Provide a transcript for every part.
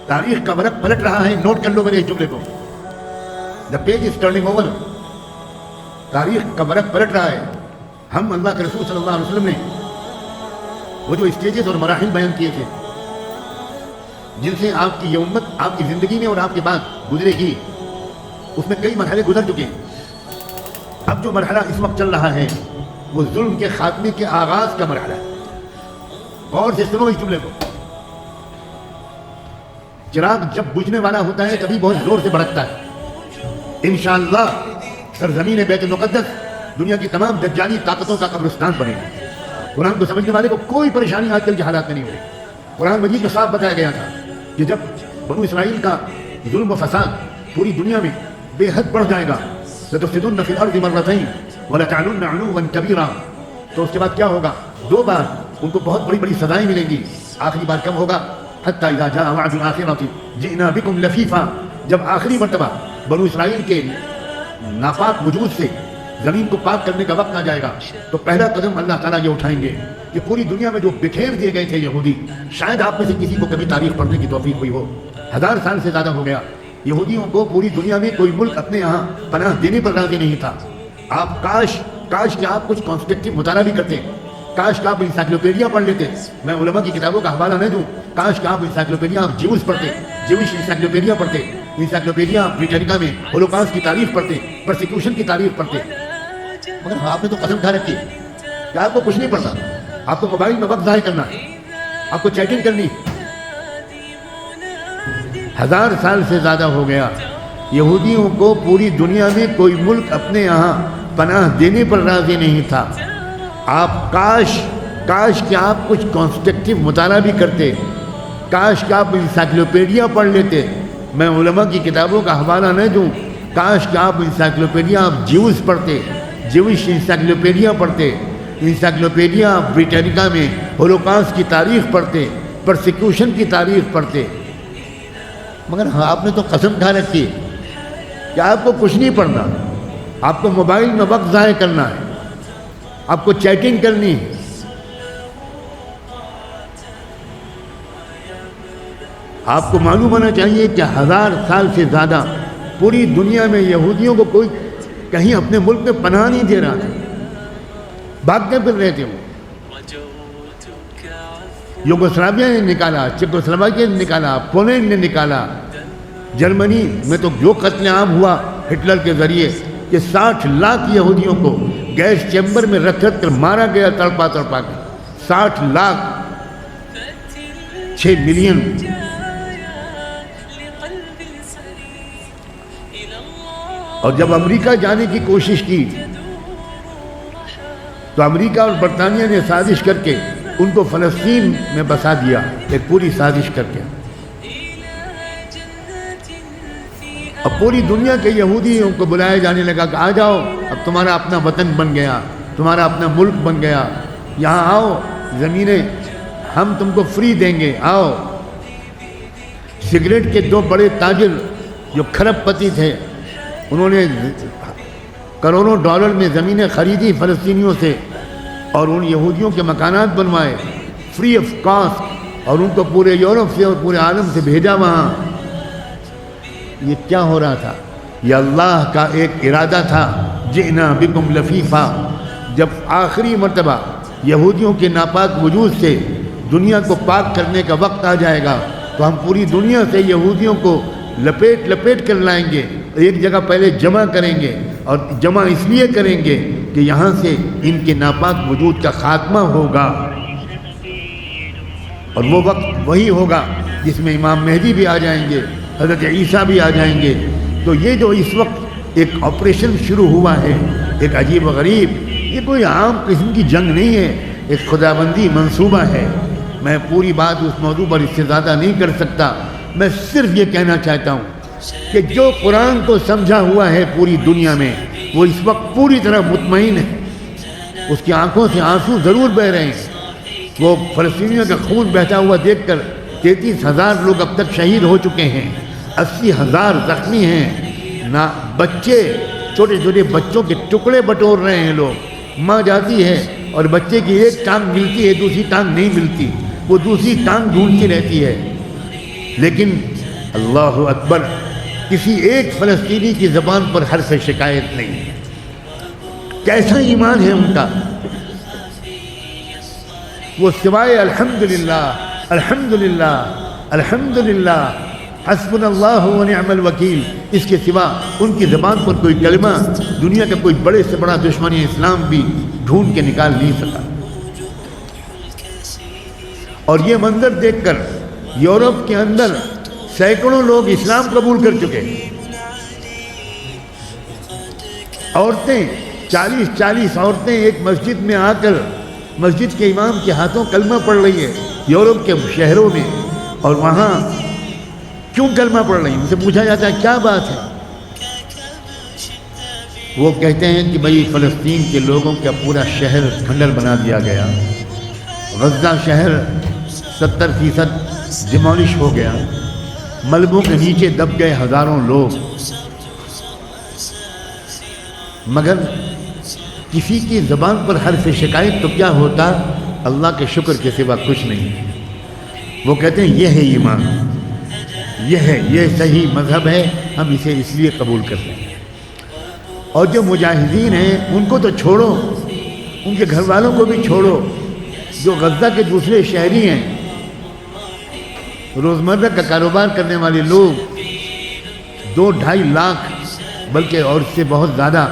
تاریخ کا ورق پلٹ رہا ہے. نوٹ کر لو میرے اس جملے کو. The page is turning over. تاریخ کا ورق پلٹ رہا ہے. ہم اللہ کے رسول صلی اللہ علیہ وسلم نے وہ جو اسٹیجز اور مراحل بیان کیے تھے جن سے آپ کی یہ امت آپ کی زندگی میں اور آپ کے بعد گزرے گی، اس میں کئی مرحلے گزر چکے ہیں. اب جو مرحلہ اس وقت چل رہا ہے وہ ظلم کے خاتمے کے آغاز کا مرحلہ ہے. غور سے سنو اس جملے کو. چراغ جب بجھنے والا ہوتا ہے کبھی بہت زور سے بھڑکتا ہے. انشاءاللہ سرزمین بیت المقدس دنیا کی تمام دجالی طاقتوں کا قبرستان بنے گا. قرآن کو سمجھنے والے کو کوئی پریشانی آج کل کے حالات میں نہیں ہو رہی. قرآن مجید میں صاف بتایا گیا تھا کہ جب بنو اسرائیل کا ظلم و فساد پوری دنیا میں بے حد بڑھ جائے گا لَتُفْسِدُنَّ فِي الْأَرْضِ مَرَّتَيْنِ وَلَتَعْلُنَّ عُلُوًّا كَبِيرًا، تو اس کے بعد کیا ہوگا؟ 2 بار ان کو بہت بڑی بڑی سزائیں ملیں گی. آخری بار کب ہوگا؟ حَتَّى إِذَا جَاءَ وَعْدُ الْآخِرَةِ جِئْنَا بِكُمْ لَفِيفًا. جب آخری مرتبہ بنو اسرائیل کے ناپاک وجود سے زمین کو پاک کرنے کا وقت آ جائے گا تو پہلا قدم اللہ تعالیٰ یہ اٹھائیں گے کہ پوری دنیا میں جو بکھیر دیے گئے تھے یہودی، شاید آپ میں سے کسی کو کبھی تاریخ پڑھنے کی توفیق ہوئی ہو، 1000 سال سے زیادہ ہو گیا یہودیوں کو پوری دنیا میں کوئی ملک اپنے یہاں پناہ دینے پر راضی نہیں تھا. آپ کاش کہ آپ کچھ کنسٹرکٹیو مطالعہ بھی کرتے، کاش کہ آپ انسائکلوپیڈیا پڑھ لیتے. میں علماء کی کتابوں کا حوالہ نہ دوں، کاش کہ آپ انسائکلوپیڈیا آف جیوز پڑھتے، جیوش انسائکلوپیڈیا پڑھتے، انسائکلوپیڈیا بریٹانیکا میں ہولوکاسٹ کی تاریخ پڑھتے، پرسیکیوشن کی تاریخ پڑھتے. مگر آپ نے تو قسم کھا رکھی کہ آپ کو کچھ نہیں پڑتا. آپ کو موبائل میں وقت ضائع کرنا ہے، آپ کو چیٹنگ کرنی. 1000 سال سے زیادہ ہو گیا یہودیوں کو پوری دنیا میں کوئی ملک اپنے یہاں پناہ دینے پر راضی نہیں تھا. آپ کاش کہ آپ کچھ کنسٹرکٹیو مطالعہ بھی کرتے، کاش کہ آپ انسائکلوپیڈیا پڑھ لیتے. میں علماء کی کتابوں کا حوالہ نہ دوں، کاش کہ آپ انسائکلوپیڈیا آف جیوز پڑھتے، جیوش انسائکلوپیڈیا پڑھتے، انسائکلوپیڈیا بریٹانیکا میں ہولوکاسٹ کی تاریخ پڑھتے، پرسیکیوشن کی تاریخ پڑھتے. مگر آپ نے تو قسم کھا رکھی کہ آپ کو کچھ نہیں پڑھنا، آپ کو موبائل میں وقت ضائع کرنا ہے، آپ کو چیٹنگ کرنی ہے. آپ کو معلوم ہونا چاہیے کہ 1000 سال سے زیادہ پوری دنیا میں یہودیوں کو کوئی کہیں اپنے ملک میں پناہ نہیں دے رہا تھا. بھاگتے پھر رہے تھے. وہ یوگوسلاویا نے نکالا، چیکوسلوواکیا نے نکالا، پولینڈ نے نکالا. جرمنی میں تو جو قتل عام ہوا ہٹلر کے ذریعے کہ 60 لاکھ یہودیوں کو گیس چیمبر میں رکھ کر مارا گیا، تڑپا کے. 60 لاکھ، 6 ملین. اور جب امریکہ جانے کی کوشش کی تو امریکہ اور برطانیہ نے سازش کر کے ان کو فلسطین میں بسا دیا، ایک پوری سازش کر کے. اب پوری دنیا کے یہودیوں کو بلایا جانے لگا کہ آ جاؤ، اب تمہارا اپنا وطن بن گیا، تمہارا اپنا ملک بن گیا، یہاں آؤ، زمینیں ہم تم کو فری دیں گے، آؤ. سگریٹ کے 2 بڑے تاجر جو کھرب پتی تھے، انہوں نے کروڑوں ڈالر میں زمینیں خریدی فلسطینیوں سے اور ان یہودیوں کے مکانات بنوائے فری آف کاسٹ، اور ان کو پورے یورپ سے اور پورے عالم سے بھیجا وہاں. یہ کیا ہو رہا تھا؟ یہ اللہ کا ایک ارادہ تھا. جئنا بکم لفیفا. جب آخری مرتبہ یہودیوں کے ناپاک وجود سے دنیا کو پاک کرنے کا وقت آ جائے گا تو ہم پوری دنیا سے یہودیوں کو لپیٹ کر لائیں گے، ایک جگہ پہلے جمع کریں گے، اور جمع اس لیے کریں گے کہ یہاں سے ان کے ناپاک وجود کا خاتمہ ہوگا. اور وہ وقت وہی ہوگا جس میں امام مہدی بھی آ جائیں گے، حضرت عیسیٰ بھی آ جائیں گے. تو یہ جو اس وقت ایک آپریشن شروع ہوا ہے، ایک عجیب و غریب، یہ کوئی عام قسم کی جنگ نہیں ہے، ایک خداوندی منصوبہ ہے. میں پوری بات اس موضوع پر اس سے زیادہ نہیں کر سکتا. میں صرف یہ کہنا چاہتا ہوں کہ جو قرآن کو سمجھا ہوا ہے پوری دنیا میں، وہ اس وقت پوری طرح مطمئن ہے. اس کی آنکھوں سے آنسو ضرور بہہ رہے ہیں. وہ فلسطینیوں کا خون بہتا ہوا دیکھ کر 33,000 لوگ اب تک شہید ہو چکے ہیں، 80,000 زخمی ہیں. بچے، چھوٹے چھوٹے بچوں کے ٹکڑے بٹور رہے ہیں لوگ. ماں جاتی ہے اور بچے کی ایک ٹانگ ملتی ہے، دوسری ٹانگ نہیں ملتی، وہ دوسری ٹانگ ڈھونڈتی رہتی ہے. لیکن اللہ اکبر، کسی ایک فلسطینی کی زبان پر حرف شکایت نہیں ہے۔ کیسا ایمان ہے ان کا، وہ سوائے الحمدللہ الحمدللہ الحمدللہ حسبنا اللہ و نعم الوکیل اس کے سوا ان کی زبان پر کوئی کلمہ دنیا کا کوئی بڑے سے بڑا دشمن اسلام بھی ڈھونڈ کے نکال نہیں سکا۔ اور یہ منظر دیکھ کر یورپ کے اندر سینکڑوں لوگ اسلام قبول کر چکے، عورتیں 40 عورتیں ایک مسجد میں آ کر مسجد کے امام کے ہاتھوں کلمہ پڑھ رہی ہے یورپ کے شہروں میں، اور وہاں کیوں کلمہ پڑھ رہی ہیں؟ ان سے پوچھا جاتا ہے کیا بات ہے؟ وہ کہتے ہیں کہ بھئی فلسطین کے لوگوں کا پورا شہر کھنڈر بنا دیا گیا، غزہ شہر 70% ڈیمولش ہو گیا، ملبوں کے نیچے دب گئے ہزاروں لوگ، مگر کسی کی زبان پر حرف شکایت تو کیا ہوتا؟ اللہ کے شکر کے سوا کچھ نہیں۔ وہ کہتے ہیں یہ ہے ایمان، یہ صحیح مذہب ہے، ہم اسے اس لیے قبول کرتے ہیں۔ اور جو مجاہدین ہیں ان کو تو چھوڑو، ان کے گھر والوں کو بھی چھوڑو، جو غزہ کے دوسرے شہری ہیں، روزمرہ کا کاروبار کرنے والے لوگ 2-2.5 لاکھ بلکہ اور اس سے بہت زیادہ،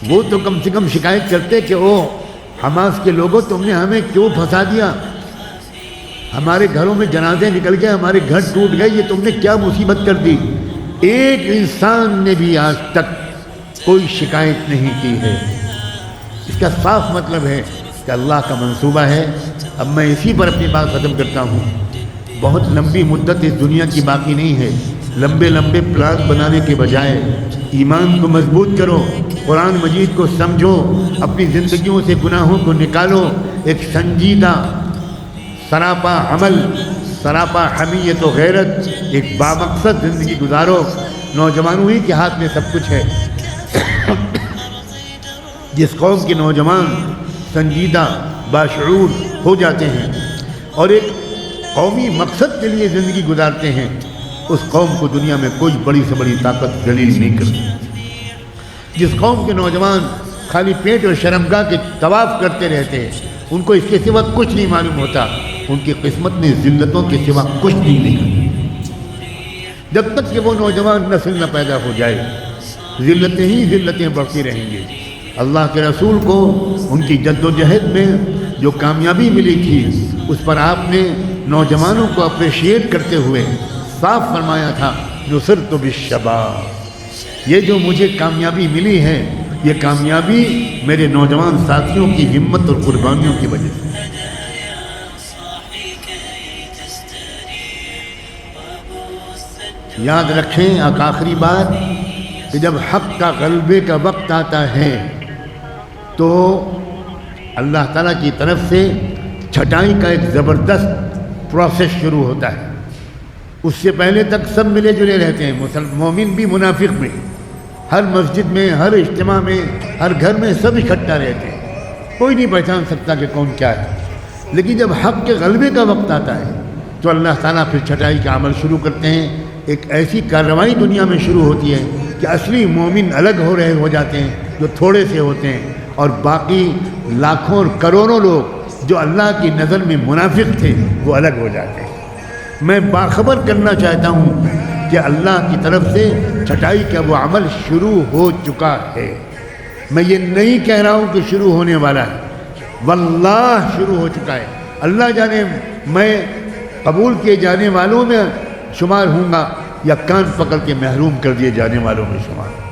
وہ تو کم سے کم شکایت کرتے کہ او حماس کے لوگوں تم نے ہمیں کیوں پھنسا دیا، ہمارے گھروں میں جنازے نکل گئے، ہمارے گھر ٹوٹ گئے، یہ تم نے کیا مصیبت کر دی۔ ایک انسان نے بھی آج تک کوئی شکایت نہیں کی ہے۔ اس کا صاف مطلب ہے کہ اللہ کا منصوبہ ہے۔ اب میں اسی پر اپنی بات ختم کرتا ہوں۔ بہت لمبی مدت اس دنیا کی باقی نہیں ہے۔ لمبے پلان بنانے کے بجائے ایمان کو مضبوط کرو، قرآن مجید کو سمجھو، اپنی زندگیوں سے گناہوں کو نکالو، ایک سنجیدہ سراپا عمل، سراپا حمیت و غیرت، ایک بامقصد زندگی گزارو۔ نوجوانوں ہی کے ہاتھ میں سب کچھ ہے۔ جس قوم کے نوجوان سنجیدہ باشعور ہو جاتے ہیں اور ایک قومی مقصد کے لیے زندگی گزارتے ہیں، اس قوم کو دنیا میں کوئی بڑی سے بڑی طاقت ذلیل نہیں کرتی۔ جس قوم کے نوجوان خالی پیٹ اور شرمگاہ کے طواف کرتے رہتے ہیں، ان کو اس کے سوا کچھ نہیں معلوم ہوتا، ان کی قسمت میں ذلتوں کے سوا کچھ نہیں لکھا۔ جب تک کہ وہ نوجوان نسل نہ پیدا ہو جائے، ذلتیں ہی ذلتیں بڑھتی رہیں گی۔ اللہ کے رسول کو ان کی جد و جہد میں جو کامیابی ملی تھی، اس پر آپ نے نوجوانوں کو اپریشیٹ کرتے ہوئے صاف فرمایا تھا، نصرت بالشباب، یہ جو مجھے کامیابی ملی ہے، یہ کامیابی میرے نوجوان ساتھیوں کی ہمت اور قربانیوں کی وجہ سے۔ یاد رکھیں ایک آخری بات، کہ جب حق کا غلبے کا وقت آتا ہے تو اللہ تعالیٰ کی طرف سے چھٹائی کا ایک زبردست پروسیس شروع ہوتا ہے۔ اس سے پہلے تک سب ملے جلے رہتے ہیں، مومن بھی منافق بھی، ہر مسجد میں، ہر اجتماع میں، ہر گھر میں سب اکٹھا رہتے ہیں، کوئی نہیں پہچان سکتا کہ کون کیا ہے۔ لیکن جب حق کے غلبے کا وقت آتا ہے تو اللہ تعالیٰ پھر چھٹائی کا عمل شروع کرتے ہیں۔ ایک ایسی کارروائی دنیا میں شروع ہوتی ہے کہ اصلی مومن الگ ہو جاتے ہیں جو تھوڑے سے ہوتے ہیں، اور باقی لاکھوں اور کروڑوں لوگ جو اللہ کی نظر میں منافق تھے وہ الگ ہو جاتے ہیں۔ میں باخبر کرنا چاہتا ہوں کہ اللہ کی طرف سے چھٹائی کا وہ عمل شروع ہو چکا ہے۔ میں یہ نہیں کہہ رہا ہوں کہ شروع ہونے والا ہے، واللہ شروع ہو چکا ہے۔ اللہ جانے میں قبول کیے جانے والوں میں شمار ہوں گا یا کان پکڑ کے محروم کر دیے جانے والوں میں شمار۔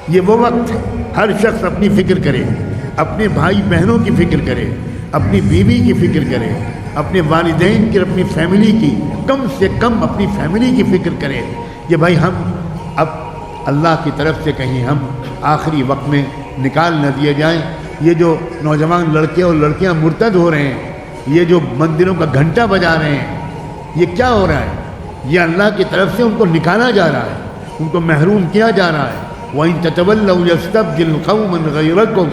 یہ وہ وقت ہے، ہر شخص اپنی فکر کرے، اپنے بھائی بہنوں کی فکر کرے، اپنی بیوی کی فکر کرے، اپنے والدین کی، اپنی فیملی کی، کم سے کم اپنی فیملی کی فکر کرے کہ بھائی ہم اب اللہ کی طرف سے کہیں ہم آخری وقت میں نکال نہ دیے جائیں۔ یہ جو نوجوان لڑکے اور لڑکیاں مرتد ہو رہے ہیں، یہ جو مندروں کا گھنٹا بجا رہے ہیں، یہ کیا ہو رہا ہے؟ یہ اللہ کی طرف سے ان کو نکالا جا رہا ہے، ان کو محروم کیا جا رہا ہے۔ وَإِن تَتَوَلَّوْا يَسْتَبْدِلْ قَوْمًا غَيْرَكُمْ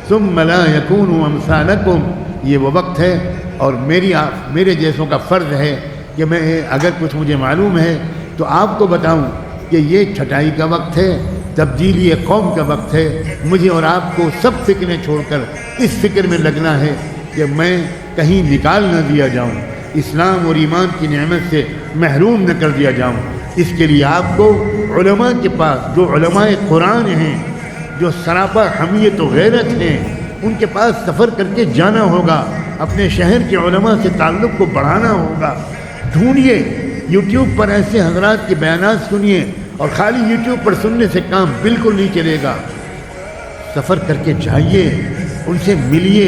ثُمَّ لَا يَكُونُوا أَمْثَالَكُمْ یہ وہ وقت ہے، اور میرے جیسوں کا فرض ہے کہ میں اگر کچھ مجھے معلوم ہے تو آپ کو بتاؤں کہ یہ چھٹائی کا وقت ہے، تبدیلی قوم کا وقت ہے۔ مجھے اور آپ کو سب فکریں چھوڑ کر اس فکر میں لگنا ہے کہ میں کہیں نکال نہ دیا جاؤں، اسلام اور ایمان کی نعمت سے محروم نہ کر دیا جاؤں۔ اس کے لیے آپ کو علماء کے پاس، جو علماء قرآن ہیں، جو سراپا حمیت و غیرت ہیں، ان کے پاس سفر کر کے جانا ہوگا، اپنے شہر کے علماء سے تعلق کو بڑھانا ہوگا۔ ڈھونڈیے یوٹیوب پر ایسے حضرات کے بیانات سنیے، اور خالی یوٹیوب پر سننے سے کام بالکل نہیں چلے گا۔ سفر کر کے جائیے، ان سے ملیے،